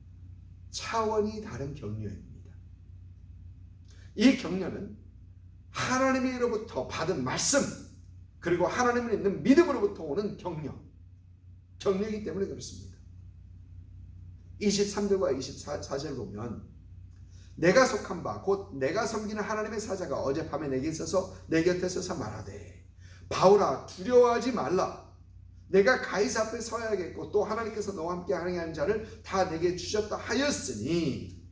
차원이 다른 격려입니다. 이 격려는 하나님으로부터 받은 말씀, 그리고 하나님을 믿는 믿음으로부터 오는 격려이기 때문에 그렇습니다. 23절과 24절 보면 내가 속한 바 곧 내가 섬기는 하나님의 사자가 어젯밤에 내게 있어서 내 곁에 서서 말하되 바울아 두려워하지 말라. 내가 가이사 앞에 서야겠고 또 하나님께서 너와 함께 항해하는 자를 다 내게 주셨다 하였으니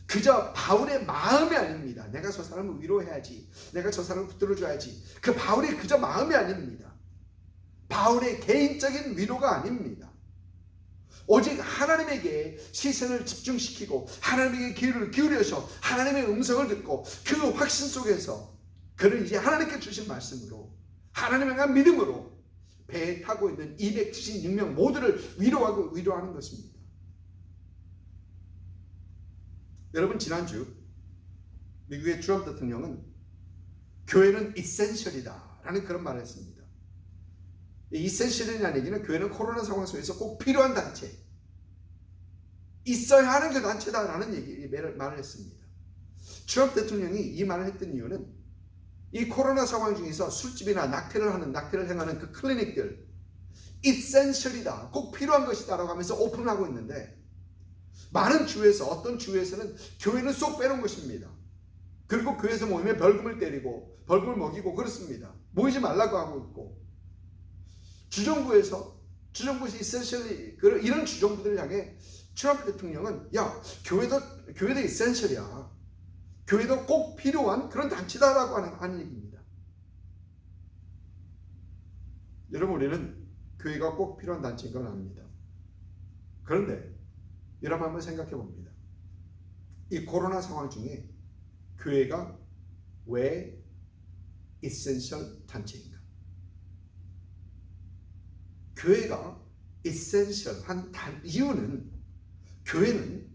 그저 바울의 마음이 아닙니다. 내가 저 사람을 위로해야지, 내가 저 사람을 붙들어줘야지, 그 바울의 그저 마음이 아닙니다. 바울의 개인적인 위로가 아닙니다. 오직 하나님에게 시선을 집중시키고 하나님에게 귀를 기울여서 하나님의 음성을 듣고 그 확신 속에서 그를 이제 하나님께 주신 말씀으로 하나님에 대한 믿음으로 배에 타고 있는 276명 모두를 위로하는 것입니다. 여러분, 지난주 미국의 트럼프 대통령은 교회는 이센셜이다 라는 그런 말을 했습니다. 이센셜이라는 얘기는 교회는 코로나 상황 속에서 꼭 필요한 단체, 있어야 하는 그 단체다라는 말을 했습니다. 트럼프 대통령이 이 말을 했던 이유는 이 코로나 상황 중에서 술집이나 낙태를 행하는 그 클리닉들 이센셜이다, 꼭 필요한 것이다 라고 하면서 오픈하고 있는데 많은 주에서 어떤 주에서는 교회는 쏙 빼놓은 것입니다. 그리고 교회에서 모이면 벌금을 때리고 벌금을 먹이고 그렇습니다. 모이지 말라고 하고 있고 주정부에서 이센셜이 이런 주정부들을 향해 트럼프 대통령은 야 교회도 이센셜이야, 교회도 꼭 필요한 그런 단체다라고 하는 얘기입니다. 여러분, 우리는 교회가 꼭 필요한 단체인 건 압니다. 그런데 여러분 한번 생각해 봅니다. 이 코로나 상황 중에 교회가 왜 이센셜 단체인가? 교회가 이센셜한 이유는 교회는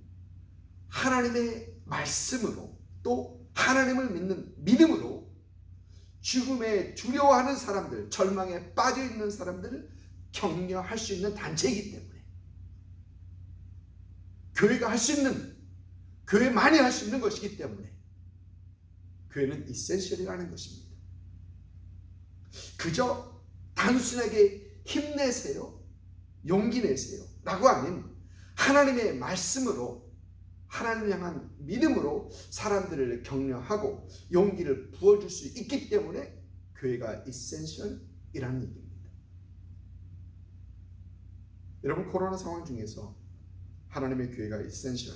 하나님의 말씀으로 또 하나님을 믿는 믿음으로 죽음에 두려워하는 사람들, 절망에 빠져있는 사람들을 격려할 수 있는 단체이기 때문에 교회가 할 수 있는, 교회만이 할 수 있는 것이기 때문에 교회는 이센셜이라는 것입니다. 그저 단순하게 힘내세요, 용기 내세요 라고 아닌 하나님의 말씀으로 하나님을 향한 믿음으로 사람들을 격려하고 용기를 부어줄 수 있기 때문에 교회가 이센셜이라는 얘기입니다. 여러분, 코로나 상황 중에서 하나님의 교회가 이센셜,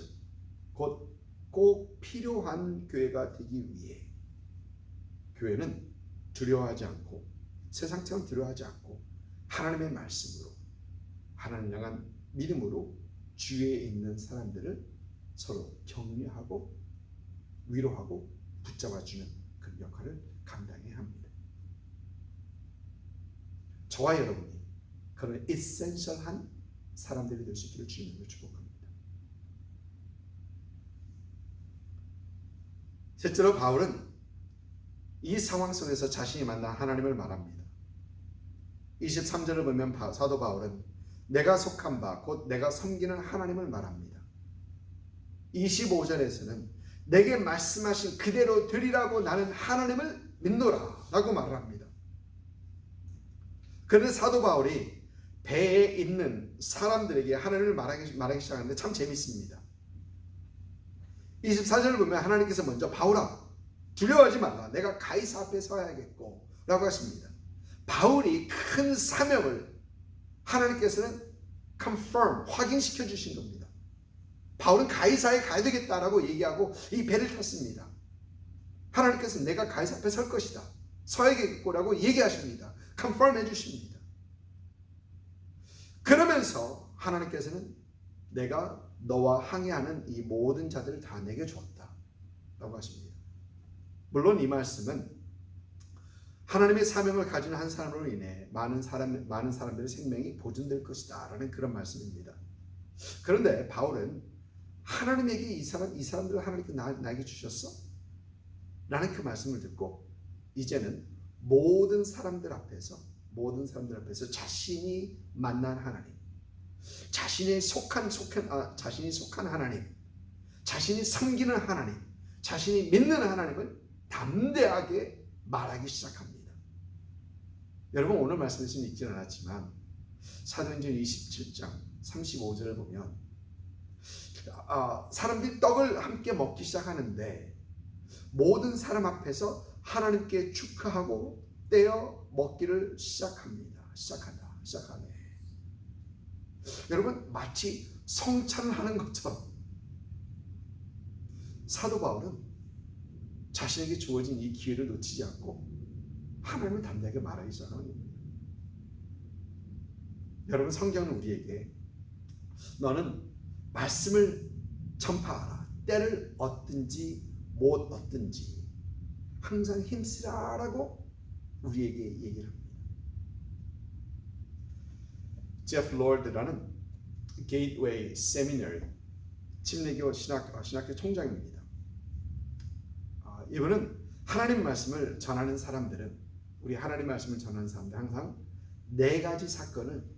곧 꼭 필요한 교회가 되기 위해 교회는 두려워하지 않고 세상처럼 두려워하지 않고 하나님의 말씀으로 하나님을 향한 믿음으로 주위에 있는 사람들을 서로 격려하고 위로하고 붙잡아주는 그 역할을 감당해야 합니다. 저와 여러분이 그런 에센셜한 사람들이 될 수 있기를 주님으로 축복합니다. 실제로 바울은 이 상황 속에서 자신이 만난 하나님을 말합니다. 23절을 보면 사도 바울은 내가 속한 바 곧 내가 섬기는 하나님을 말합니다. 25절에서는 내게 말씀하신 그대로 되리라고 나는 하나님을 믿노라 라고 말을 합니다. 그런데 사도 바울이 배에 있는 사람들에게 하나님을 말하기 시작하는데 참 재밌습니다. 24절을 보면 하나님께서 먼저 바울아 두려워하지 말라, 내가 가이사 앞에 서야겠고 라고 하십니다. 바울이 큰 사명을 하나님께서는 confirm, 확인시켜 주신 겁니다. 바울은 가이사에 가야 되겠다라고 얘기하고 이 배를 탔습니다. 하나님께서 내가 가이사 앞에 설 것이다, 서야겠고라고 얘기하십니다. confirm 해주십니다. 그러면서 하나님께서는 내가 너와 항해하는 이 모든 자들을 다 내게 주었다 라고 하십니다. 물론 이 말씀은 하나님의 사명을 가진 한 사람으로 인해 많은 사람들의 생명이 보존될 것이다 라는 그런 말씀입니다. 그런데 바울은 하나님에게 이 사람들을 하나님께 나에게 주셨어? 라는 그 말씀을 듣고 이제는 모든 사람들 앞에서 자신이 만난 하나님, 자신이 속한 하나님, 자신이 섬기는 하나님, 자신이 믿는 하나님을 담대하게 말하기 시작합니다. 여러분, 오늘 말씀에서 읽지는 않았지만 사도행전 27장 35절을 보면 사람들이 떡을 함께 먹기 시작하는데 모든 사람 앞에서 하나님께 축하하고 떼어 먹기를 시작한다 시작하네. 여러분, 마치 성찬을 하는 것처럼 사도 바울은 자신에게 주어진 이 기회를 놓치지 않고 하나님을 담대하게 말하기 시작하는 겁니다. 여러분, 성경은 우리에게 너는 말씀을 전파하라. 때를 얻든지 못 얻든지 항상 힘쓰라라고 우리에게 얘기를 합니다. 제프 로드라는 게이트웨이 세미너리 침례교 신학교 총장입니다. 이분은 하나님 말씀을 전하는 사람들은, 우리 하나님 말씀을 전하는 사람들 항상 4가지 사건을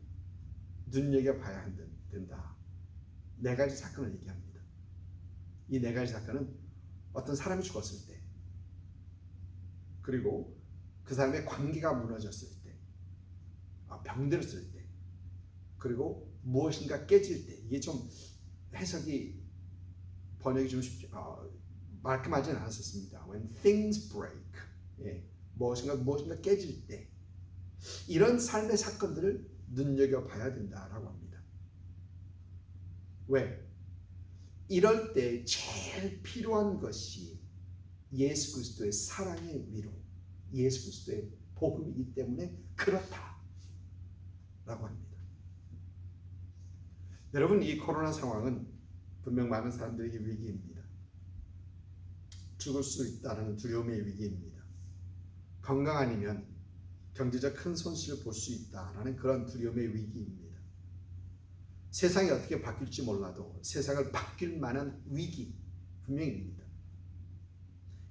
눈여겨봐야 된다. 4가지 사건을 얘기합니다. 이 4가지 사건은 어떤 사람이 죽었을 때, 그리고 그 사람의 관계가 무너졌을 때, 병들었을 때, 그리고 무엇인가 깨질 때. 이게 좀 해석이 번역이 좀 말끔하지는 않았었습니다. When things break, 무엇인가 깨질 때, 이런 삶의 사건들을 눈여겨봐야 된다라고 합니다. 왜? 이럴 때 제일 필요한 것이 예수 그리스도의 사랑의 위로, 예수 그리스도의 복음이기 때문에 그렇다라고 합니다. 여러분, 이 코로나 상황은 분명 많은 사람들에게 위기입니다. 죽을 수 있다는 두려움의 위기입니다. 건강 아니면 경제적 큰 손실을 볼 수 있다라는 그런 두려움의 위기입니다. 세상이 어떻게 바뀔지 몰라도 세상을 바뀔 만한 위기 분명입니다.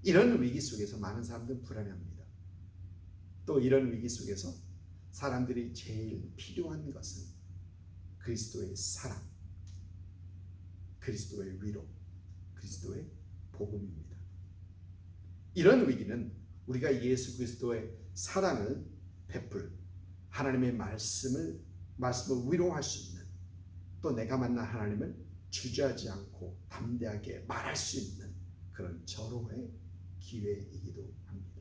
이런 위기 속에서 많은 사람들은 불안해합니다. 또 이런 위기 속에서 사람들이 제일 필요한 것은 그리스도의 사랑, 그리스도의 위로, 그리스도의 복음입니다. 이런 위기는 우리가 예수 그리스도의 사랑을 베풀, 하나님의 말씀을 위로할 수 있는, 또 내가 만난 하나님을 주저하지 않고 담대하게 말할 수 있는 그런 절호의 기회이기도 합니다.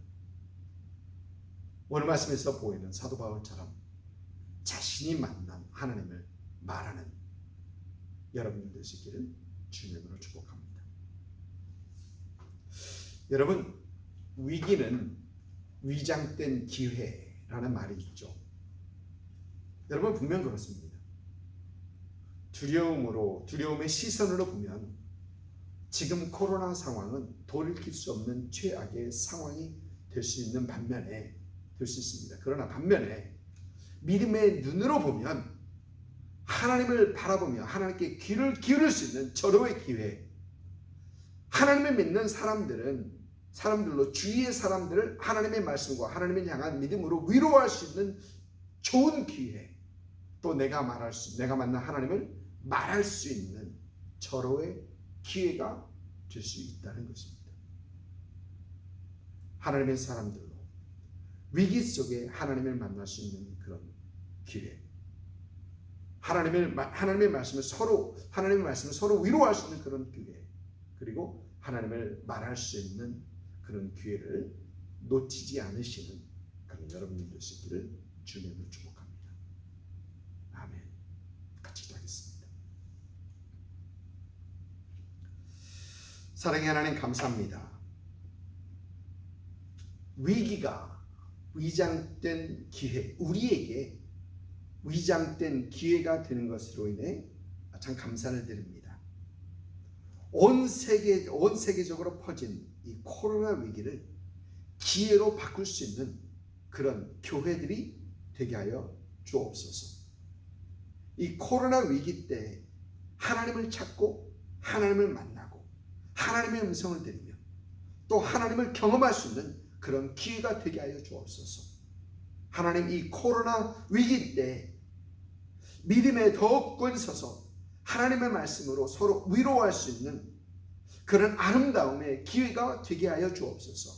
오늘 말씀에서 보이는 사도 바울처럼 자신이 만난 하나님을 말하는 여러분들 되시기를 주님으로 축복합니다. 여러분, 위기는 위장된 기회라는 말이 있죠. 여러분, 분명 그렇습니다. 두려움의 시선으로 보면 지금 코로나 상황은 돌이킬 수 없는 최악의 상황이 될 수 있는 반면에, 될 수 있습니다. 그러나 반면에 믿음의 눈으로 보면, 하나님을 바라보며 하나님께 귀를 기울일 수 있는 절호의 기회, 하나님을 믿는 사람들로 주위의 사람들을 하나님의 말씀과 하나님을 향한 믿음으로 위로할 수 있는 좋은 기회, 또 내가 만난 하나님을 말할 수 있는 절호의 기회가 될 수 있다는 것입니다. 하나님의 사람들로 위기 속에 하나님을 만날 수 있는 그런 기회, 하나님의 말씀을 서로 위로할 수 있는 그런 기회, 그리고 하나님을 말할 수 있는 그런 기회를 놓치지 않으시는 그런 여러분들 되시기를 주님으로 축복합니다. 아멘. 같이 기도하겠습니다. 사랑의 하나님, 감사합니다. 위기가 위장된 기회, 우리에게 위장된 기회가 되는 것으로 인해 참 감사를 드립니다. 온 세계적으로 퍼진 이 코로나 위기를 기회로 바꿀 수 있는 그런 교회들이 되게 하여 주옵소서. 이 코로나 위기 때 하나님을 찾고 하나님을 만나고 하나님의 음성을 들으며 또 하나님을 경험할 수 있는 그런 기회가 되게 하여 주옵소서. 하나님, 이 코로나 위기 때 믿음에 더욱 끈서서 하나님의 말씀으로 서로 위로할 수 있는 그런 아름다움의 기회가 되게 하여 주옵소서.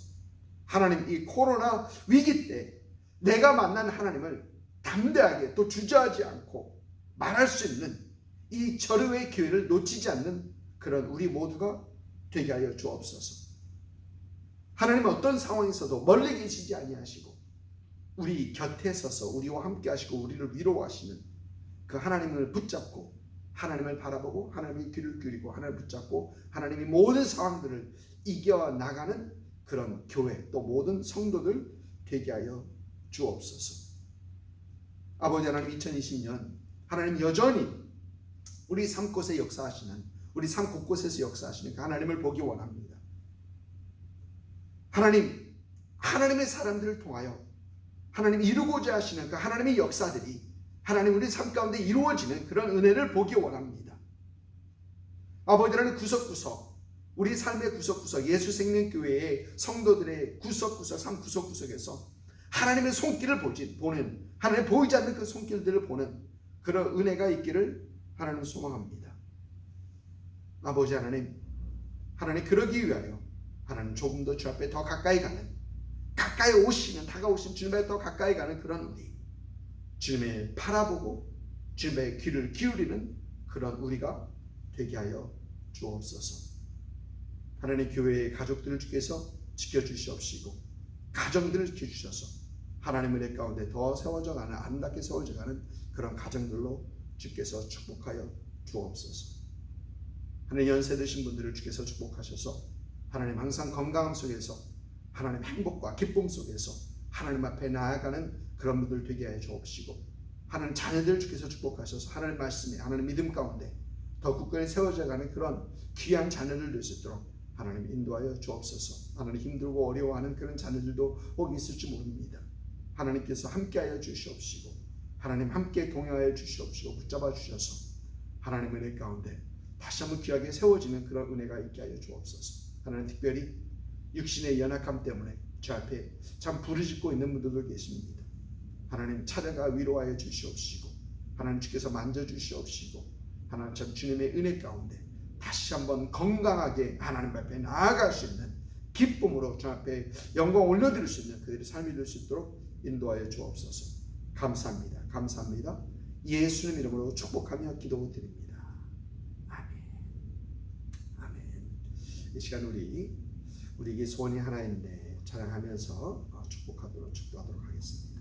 하나님, 이 코로나 위기 때 내가 만난 하나님을 담대하게 또 주저하지 않고 말할 수 있는 이 절호의 기회를 놓치지 않는 그런 우리 모두가 되게 하여 주옵소서. 하나님, 어떤 상황에서도 멀리 계시지 아니하시고 우리 곁에 서서 우리와 함께 하시고 우리를 위로하시는 그 하나님을 붙잡고 하나님을 바라보고 하나님의 귀를 기울이고 하나님을 붙잡고 하나님이 모든 상황들을 이겨나가는 그런 교회 또 모든 성도들 되게 하여 주옵소서. 아버지 하나님, 2020년 하나님 여전히 우리 삶 곳에 역사하시는, 우리 삶 곳곳에서 역사하시는 그 하나님을 보기 원합니다. 하나님의 사람들을 통하여 하나님이 이루고자 하시는 그 하나님의 역사들이 하나님 우리 삶 가운데 이루어지는 그런 은혜를 보기 원합니다. 아버지 하나님, 구석구석 우리 삶의 구석구석 예수생명교회의 성도들의 구석구석 삶 구석구석에서 하나님의 손길을 보는, 하나님 보이지 않는 그 손길들을 보는 그런 은혜가 있기를 하나님 소망합니다. 아버지 하나님 그러기 위하여 하나님 조금 더 주 앞에 더 가까이 가는, 가까이 오시는, 다가오신 주님에 더 가까이 가는 그런 우리, 주님을 바라보고 주님의 귀를 기울이는 그런 우리가 되게 하여 주옵소서. 하나님, 교회의 가족들을 주께서 지켜주시옵시고 가정들을 지켜주셔서 하나님의 은혜 가운데 더 세워져가는, 아름답게 세워져가는 그런 가정들로 주께서 축복하여 주옵소서. 하나님, 연세 드신 분들을 주께서 축복하셔서 하나님 항상 건강함 속에서 하나님 행복과 기쁨 속에서 하나님 앞에 나아가는 그런 분들 되게 하여 주옵시고, 하나님 자녀들 주께서 축복하셔서 하나님 말씀에, 하나님 믿음 가운데 더 굳건히 세워져가는 그런 귀한 자녀들 될 수 있도록 하나님 인도하여 주옵소서. 하나님, 힘들고 어려워하는 그런 자녀들도 혹 있을지 모릅니다. 하나님께서 함께하여 주시옵시고 하나님 함께 동행하여 주시옵시고 붙잡아 주셔서 하나님 은혜 가운데 다시 한번 귀하게 세워지는 그런 은혜가 있게 하여 주옵소서. 하나님, 특별히 육신의 연약함 때문에 제 앞에 참 부르짖고 있는 분들도 계십니다. 하나님, 찾아가 위로하여 주시옵시고 하나님 주께서 만져주시옵시고 하나님 참 주님의 은혜 가운데 다시 한번 건강하게 하나님 앞에 나아갈 수 있는 기쁨으로 주 앞에 영광 올려드릴 수 있는 그들의 삶이 될 수 있도록 인도하여 주옵소서. 감사합니다. 감사합니다. 예수님 이름으로 축복하며 기도드립니다. 아멘. 아멘. 이 시간 우리에게 소원이 하나 있는데 찬양하면서 축복하도록 하겠습니다.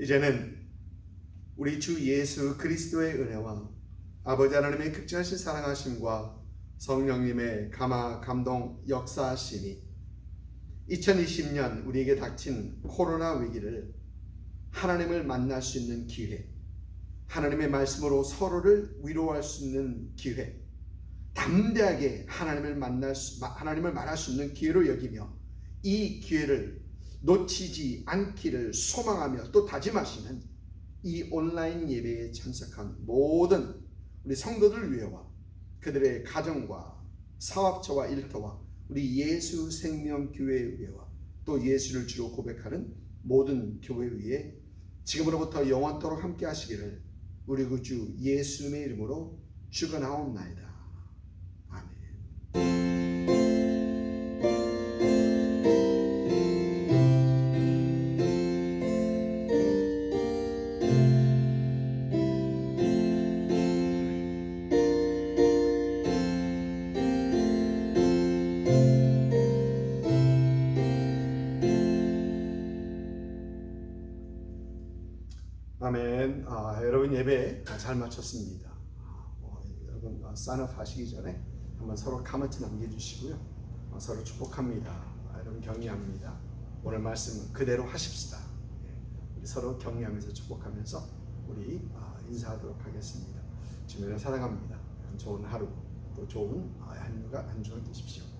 이제는 우리 주 예수 그리스도의 은혜와 아버지 하나님의 극진하신 사랑하심과 성령님의 감동 역사하심이 2020년 우리에게 닥친 코로나 위기를 하나님을 만날 수 있는 기회, 하나님의 말씀으로 서로를 위로할 수 있는 기회, 담대하게 하나님을 만날 하나님을 말할 수 있는 기회로 여기며 이 기회를 놓치지 않기를 소망하며 또 다짐하시는 이 온라인 예배에 참석한 모든 우리 성도들 위해와 그들의 가정과 사업처와 일터와 우리 예수 생명교회 위에와 또 예수를 주로 고백하는 모든 교회 위에 지금으로부터 영원토록 함께 하시기를 우리 구주 예수님의 이름으로 축원하옵나이다. 아멘. 여러분 예배 잘 마쳤습니다. 여러분 산업 하시기 전에 한번 서로 카멘트 남겨주시고요. 서로 축복합니다. 여러분 격려합니다. 오늘 말씀은 그대로 하십시다. 우리 서로 격려하면서 축복하면서 우리 인사하도록 하겠습니다. 주님을 사랑합니다. 좋은 하루 또 좋은 한 주간 되십시오.